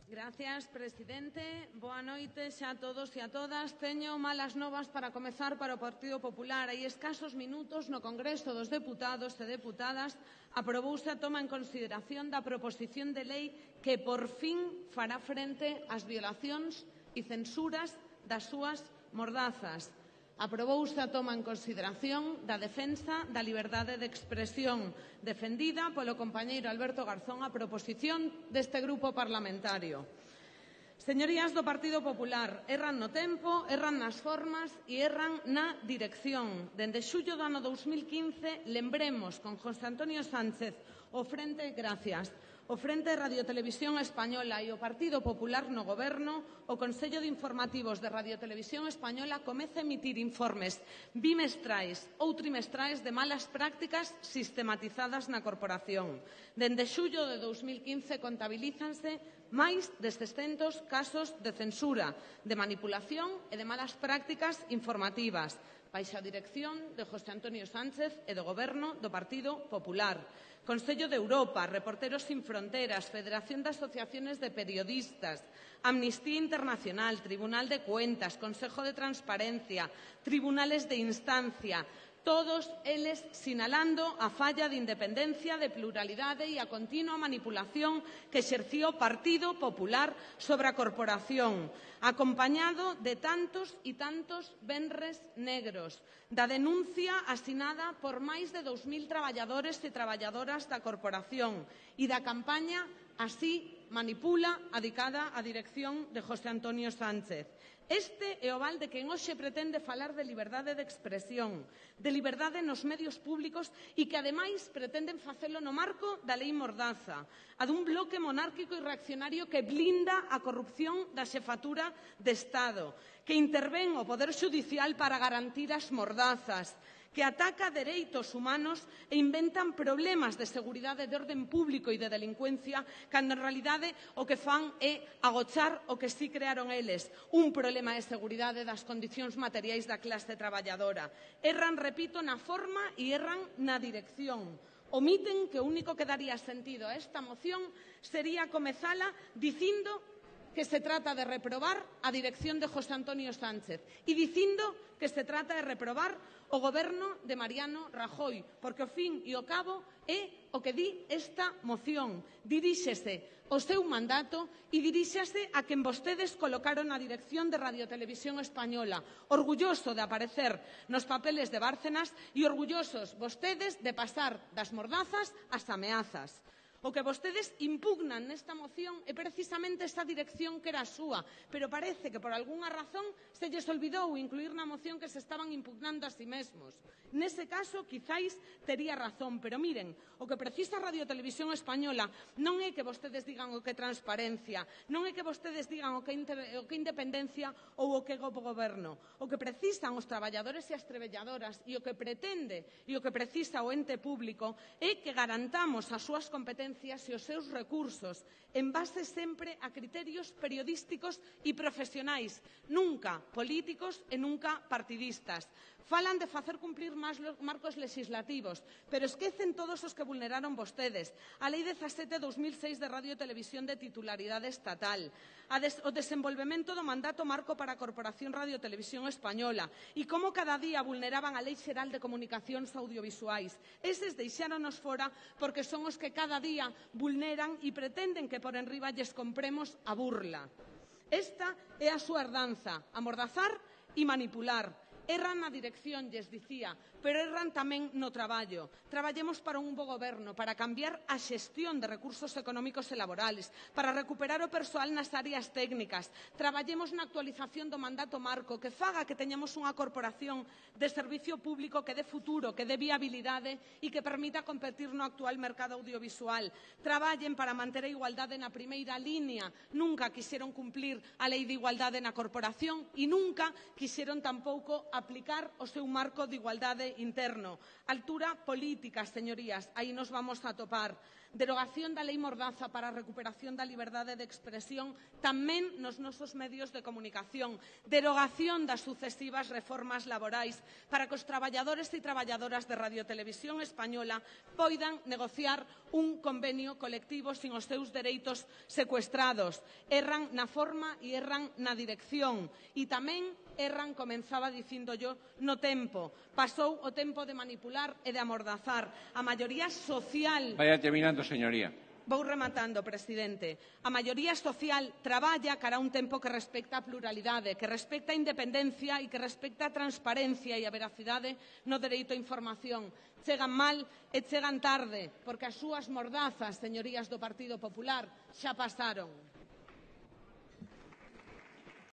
Gracias, presidente. Boa noite xa a todos e a todas. Teño malas novas para comezar para o Partido Popular. Hai escasos minutos no Congreso dos Deputados e Deputadas aprobouse a toma en consideración da proposición de lei que por fin fará frente ás violacións e censuras das súas mordazas. Aprobouse a toma en consideración da defensa da liberdade de expresión defendida polo compañeiro Alberto Garzón a proposición deste grupo parlamentario. Señorías do Partido Popular, erran no tempo, erran nas formas e erran na dirección. Dende xullo do ano 2015, lembremos con José Antonio Sánchez o Frente de Radiotelevisión Española e o Partido Popular no Goberno, o Consello de Informativos de Radiotelevisión Española comeza a emitir informes bimestrais ou trimestrais de malas prácticas sistematizadas na corporación. Dende xullo de 2015 contabilízanse máis de 600 casos de censura, de manipulación e de malas prácticas informativas, baixo a dirección de José Antonio Sánchez e do Goberno do Partido Popular. Consello de Europa, Reporteros Sin Fronteras, Federación de Asociaciones de Periodistas, Amnistía Internacional, Tribunal de Cuentas, Consejo de Transparencia, Tribunales de Instancia, todos eles sinalando a falla de independencia, de pluralidade e a continua manipulación que exerció o Partido Popular sobre a corporación, acompañado de tantos e tantos venres negros, da denuncia asinada por máis de 2.000 traballadores e traballadoras da corporación e da campaña Así manipula adicada á dirección de José Antonio Sánchez. Este é o val de quen hoxe pretende falar de liberdade de expresión, de liberdade nos medios públicos e que, ademais, pretenden facelo no marco da Lei Mordaza, a dun bloque monárquico e reaccionario que blinda a corrupción da xefatura de Estado, que intervén o Poder Xudicial para garantir as mordazas, que ataca dereitos humanos e inventan problemas de seguridade de orden público e de delincuencia, cando en realidade o que fan é agochar o que si crearon eles, un problema de seguridade das condicións materiais da clase traballadora. Erran, repito, na forma e erran na dirección. Omiten que o único que daría sentido a esta moción sería comezala dicindo que se trata de reprobar a dirección de José Antonio Sánchez e dicindo que se trata de reprobar o goberno de Mariano Rajoy, porque ao fin e ao cabo é o que di esta moción. Diríxese ao seu mandato e diríxase a quen vostedes colocaron na dirección de Radiotelevisión Española, orgulloso de aparecer nos papeles de Bárcenas e orgullosos vostedes de pasar das mordazas ás ameazas. O que vostedes impugnan nesta moción é precisamente esta dirección que era a súa, pero parece que por algunha razón se lles olvidou incluir na moción que se estaban impugnando a si mesmos. Nese caso, quizáis tería razón, pero miren, o que precisa a Radiotelevisión Española non é que vostedes digan o que é transparencia, non é que vostedes digan o que é independencia ou o que é o goberno. O que precisan os traballadores e as traballadoras e o que pretende e o que precisa o ente público é que garantamos as súas competencias e os seus recursos en base sempre a criterios periodísticos e profesionais, nunca políticos e nunca partidistas. Falan de facer cumplir máis os marcos legislativos, pero esquecen todos os que vulneraron vostedes. A Lei 17/2006 de Radio e Televisión de titularidade estatal, o desenvolvemento do mandato marco para a Corporación Radio e Televisión Española e como cada día vulneraban a Lei Xeral de Comunicacións Audiovisuais. Eses deixáronos fora porque son os que cada día vulneran e pretenden que por enriba lles compremos a burla. Esta é a súa herdanza, amordazar e manipular. Erran na dirección, lles dicía, pero erran tamén no traballo. Traballemos para un bo goberno, para cambiar a xestión de recursos económicos e laborales, para recuperar o persoal nas áreas técnicas. Traballemos na actualización do mandato marco, que faga que teñamos unha corporación de servicio público que dé futuro, que dé viabilidade e que permita competir no actual mercado audiovisual. Traballen para manter a igualdade na primeira línea. Nunca quixeron cumplir a Lei de Igualdade na corporación e nunca quixeron tampouco aplicar o seu marco de igualdade interno. Altura política, señorías, aí nos vamos a topar. derogación da lei Mordaza para a recuperación da liberdade de expresión tamén nos nosos medios de comunicación, derogación das sucesivas reformas laborais para que os traballadores e traballadoras de Radiotelevisión Española poidan negociar un convenio colectivo sin os seus dereitos secuestrados. Erran na forma e erran na dirección e tamén erran, comenzaba dicindo yo, no tempo. Pasou o tempo de manipular e de amordazar. A maioría social... Vaya terminando, señoría. Vou rematando, presidente. A maioría social traballa cara a un tempo que respecta a pluralidade, que respecta a independencia e que respecta a transparencia e a veracidade no dereito á información. Chegan mal e chegan tarde, porque as súas mordazas, señorías do Partido Popular, xa pasaron.